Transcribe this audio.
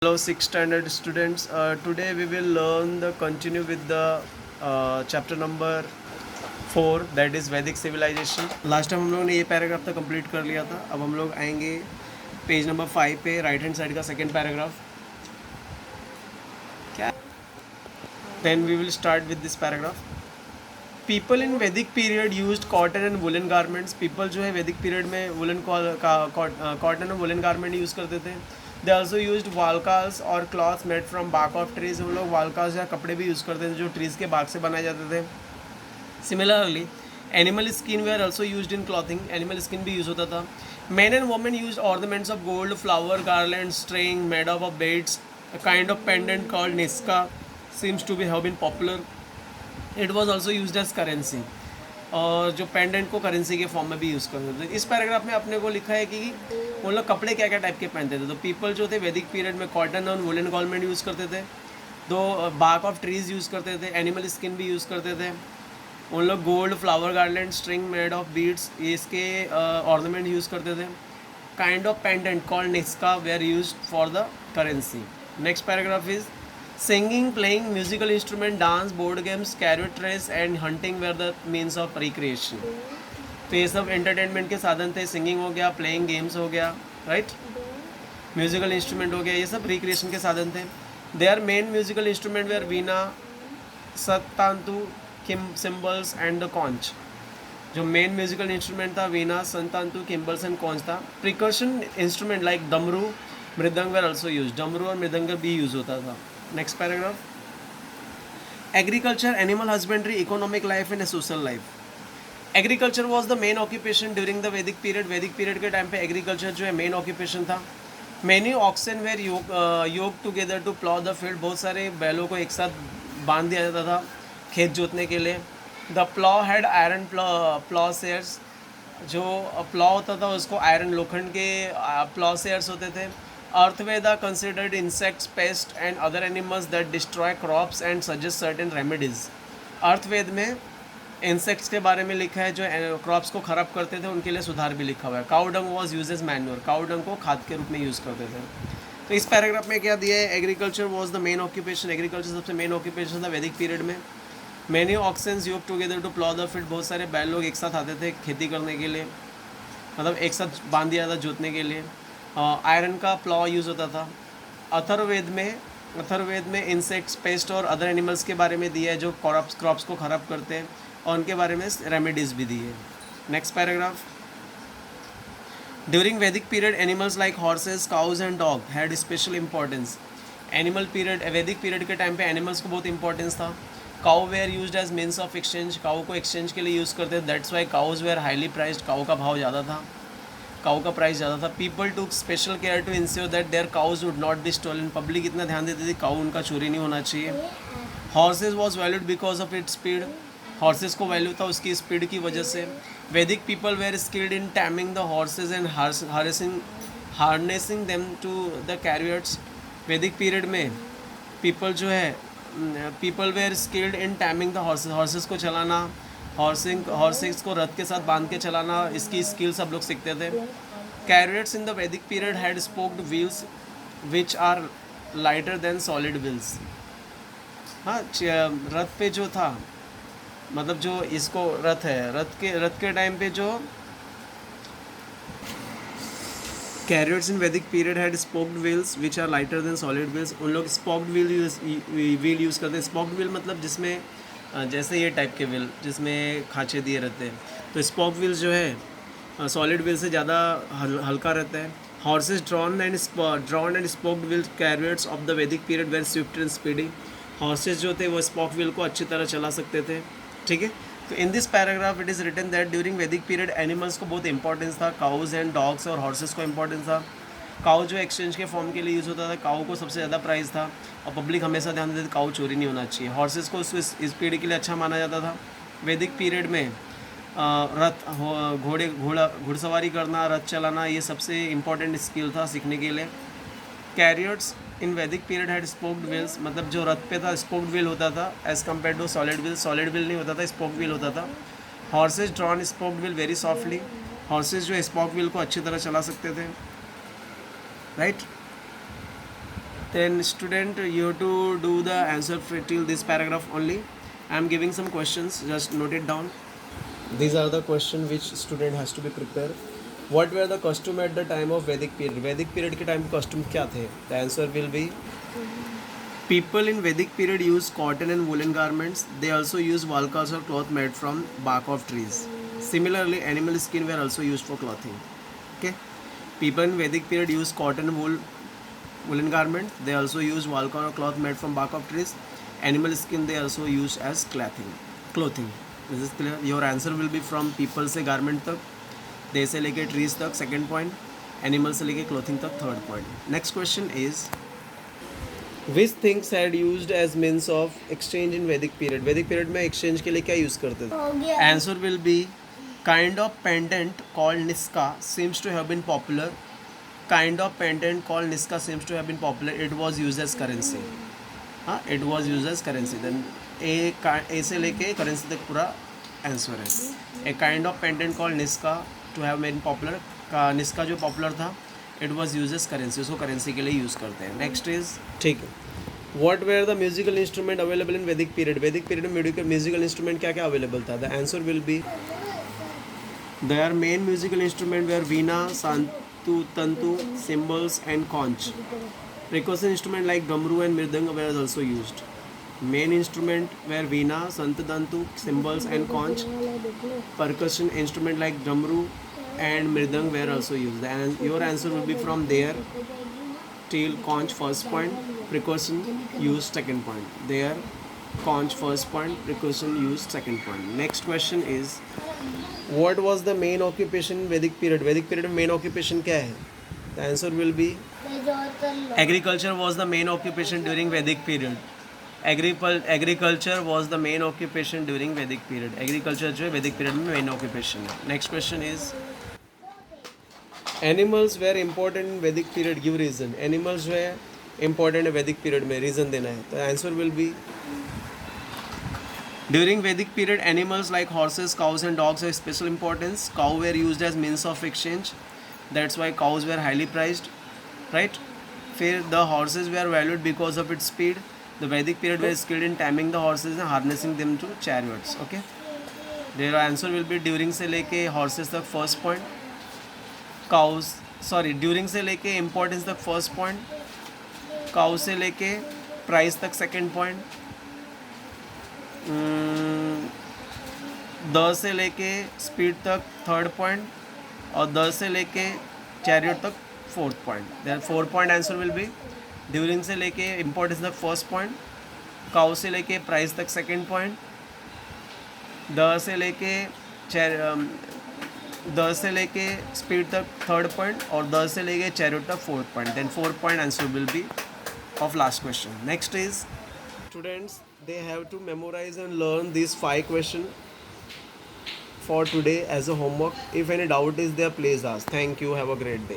Hello, sixth standard students. Today we will learn the continue with the chapter number 4, that is Vedic civilization. Last time हम लोगों ने ये paragraph तो complete कर लिया था. अब हम लोग आएंगे पेज नंबर 5 पे, राइट हैंड साइड का सेकेंड पैराग्राफ. क्या? Then we will start with this paragraph. People in Vedic period used cotton and woolen garments. People जो है Vedic period में woolen cotton और woolen garment यूज़ करते थे. They also use वालकास और cloth made from बाक of trees. हम लोग वालकास या कपड़े भी यूज़ करते थे जो ट्रीज़ के बाग से बनाए जाते थे. Similarly animal skin were also use in clothing. Animal skin भी यूज़ होता था. Man and women use ornaments of gold, flower, garland, string made of beads. A kind of pendant called niska seems to have been popular. It was also used as currency. और जो pendant को currency के form में भी use करते थे. इस paragraph में अपने को लिखा है कि वो लोग कपड़े क्या क्या टाइप के पहनते थे. तो पीपल जो थे वैदिक पीरियड में कॉटन और वुलन गारमेंट यूज़ करते थे. तो बार्क ऑफ ट्रीज़ यूज़ करते थे. एनिमल स्किन भी यूज़ करते थे. उन लोग gold, flower, garland, string made of beads, ये इसके ऑर्नामेंट यूज़ करते थे. Kind of pendant called nishka were use for the currency. Next paragraph is singing, playing musical instrument, dance, board games, chariot race and hunting were the means of recreation. तो ये सब entertainment के साधन थे. Singing हो गया, प्लेइंग गेम्स हो गया, राइट, म्यूजिकल इंस्ट्रूमेंट हो गया, ये सब रिक्रिएशन के साधन थे. They are main musical instrument were veena, सत्तांतु, किम, सिम्बल्स एंड द कॉन्च. जो मेन म्यूजिकल इंस्ट्रूमेंट था वीणा, संतांतु, किम्बल्स एंड कॉन्च था. प्रिकर्शन इंस्ट्रूमेंट लाइक डमरू, मृदंग वेर ऑल्सो यूज. डमरू और मृदंग भी यूज होता था. Next paragraph. Agriculture, animal husbandry, economic life and social life. Agriculture was the main occupation during the Vedic period. Vedic period के टाइम पे एग्रीकल्चर जो है मेन ऑक्यूपेशन था. Many oxen were yoke together to plough the field. बहुत सारे बैलों को एक साथ बांध दिया जाता था खेत जोतने के लिए. The plough had iron plough shares. जो प्लॉ होता था उसको आयरन लोखंड के प्लॉ सेयर्स होते थे. Atharvaveda considered insects, pest and other animals that destroy crops and suggest certain remedies. Atharvaveda में इंसेक्ट्स के बारे में लिखा है जो क्रॉप्स को ख़राब करते थे, उनके लिए सुधार भी लिखा हुआ है. Cow dung was use as manure. Cow dung को खाद के रूप में यूज़ करते थे. तो इस पैराग्राफ में क्या दिया है, agriculture was the main occupation. Agriculture सबसे मेन ऑक्यूपेशन था वैदिक पीरियड में. Many oxens use together to plough the field. बहुत सारे बैल लोग एक साथ आते थे खेती करने के लिए, मतलब एक साथ बांध दिया था जोतने के लिए. आयरन का प्लॉ यूज़ होता था. अथर्ववेद में इंसेक्ट्स, पेस्ट और अदर एनिमल्स के बारे में दिया है जो क्रॉप्स को ख़राब करते हैं, और उनके बारे में रेमेडीज़ भी दी है. Next paragraph. During Vedic period animals like horses, cows and dog had special importance. Animal period, Vedic period के टाइम पे एनिमल्स को बहुत इंपॉर्टेंस था. Cow were used as means of exchange. Cow को एक्सचेंज के लिए यूज़ करते थे. That's why cows were highly priced. Cow का भाव ज़्यादा था, काउ का प्राइस ज़्यादा था. People took special care to ensure that their cause would not be stolen. Public इतना ध्यान देती थी काउ उनका चोरी नहीं होना चाहिए. Horses was valued because of its speed. Horses को वैल्यू था उसकी स्पीड की वजह से. Vedic people were skilled in taming the horses and harnessing them to the carriers. Vedic period में people were skilled in taming the horses. Horses को चलाना, horses को रथ के साथ बांध के चलाना, इसकी स्किल सब लोग सीखते थे. Carriers in the Vedic period had spoked wheels which are lighter than solid wheels. हाँ, रथ पे जो था, मतलब जो इसको रथ है, रथ के टाइम पे जो carriers in Vedic period had spoked wheels which are lighter than solid wheels. उन लोग स्पोक्ड व्हील यूज़ करते हैं. स्पोक्ड व्हील मतलब जिसमें जैसे ये टाइप के व्हील जिसमें खाँचे दिए रहते हैं. तो स्पोक व्हील्स जो है सॉलिड व्हील से ज़्यादा हल्का रहता है. Horses drawn and spoked wheel carriers of the Vedic period were swift and speedy. Horses जो थे वो स्पोक व्हील को अच्छी तरह चला सकते थे. ठीक है. तो in this paragraph it is written that during Vedic period animals को बहुत इंपॉर्टेंस था. काउज एंड डॉग्स और हॉर्सेस को इंपॉर्टेंस था. काउ जो एक्सचेंज के फॉर्म के लिए यूज़ होता था, काउ को सबसे ज़्यादा प्राइस था, और पब्लिक हमेशा ध्यान देती थी काउ चोरी नहीं होना चाहिए. हॉर्सेस को इस पीढ़ी के लिए अच्छा माना जाता था. वैदिक पीरियड में रथ, घुड़सवारी करना, रथ चलाना, ये सबसे इम्पॉर्टेंट स्किल था सीखने के लिए. Carriers in Vedic period had spoked wheels. मतलब जो रथ पे था स्पोक्ड व्हील होता था as compare to solid wheel. Solid wheel नहीं होता था, स्पोक व्हील होता था. Horses drawn spoked wheel very softly. Horses जो स्पोक व्हील को अच्छी तरह चला सकते थे, right. Then student, you have to do the answer till this paragraph only. I am giving some questions, just note it down. These are the questions which student has to be prepared. What were the custom at the time of Vedic period? Vedic period के time custom क्या थे? The answer will be people in Vedic period used cotton and woolen garments. They also used walkas or cloth made from bark of trees. Similarly, animal skin were also used for clothing. Okay, people in Vedic period used cotton and woolen garment. They also used walka or cloth made from bark of trees. Animal skin they also used as clothing. This is clear. Your answer will be from people से garment तक, they से लेके trees तक second point, animal से लेके clothing तक third point. Next question is which things had used as means of exchange in Vedic period? Vedic period में exchange के लिए क्या use करते थे? Answer will be kind of pendant called niska seems to have been popular. Kind of pendant called niska seems to have been popular. It was used as currency. It was used as currency. Then A से लेके currency तक पूरा answer है. A kind of pendant called niska to have been popular. का निस्का जो popular था it was use as currency, उसको currency के लिए यूज़ करते हैं. नेक्स्ट इज ठीक है. What were the musical instrument available in Vedic period? Vedic period में म्यूजिकल इंस्ट्रूमेंट क्या क्या अवेलेबल था? The answer will be there main musical instrument were veena, सांतु, तंतु, cymbals and conch. Percussion instrument like gamru and mridanga were also used. Main instrument were veena, santadantu, cymbals and conch. Percussion instrument like gamru and mridang were also used. And your answer will be from there till conch first point, percussion used second point. There conch first point, percussion used second point. Next question is what was the main occupation in Vedic period? Vedic period में main occupation क्या है? The answer will be agriculture was the main occupation during Vedic period. Agriculture was the main occupation during Vedic period. Agriculture जो है Vedic period में main occupation है. Next question is animals were important in Vedic period. Give reason. Animals जो है important है Vedic period में, reason देना है. The answer will be during Vedic period animals like horses, cows and dogs have special importance. Cow were used as means of exchange. That's why cows were highly prized, right? फिर the horses were valued because of its speed. The Vedic period were skilled in taming the horses and harnessing them to chariots. Okay, their answer will be during से लेके horses तक first point, cows during से लेके importance तक first point, cow से लेके price तक second point, the से लेके speed तक third point और 10 से लेके चैरियट तक fourth point. Then 4 point answer will be during से लेके इम्पोर्टेंस तक फर्स्ट पॉइंट, काउ से लेके प्राइस तक सेकंड पॉइंट, द से लेके स्पीड तक थर्ड पॉइंट और 10 से लेके चैरियट तक fourth point. Then 4 point answer will be of last question. Next is students they have to memorise and learn this 5 question for today as a homework. If any doubt is there, please ask. Thank you. Have a great day.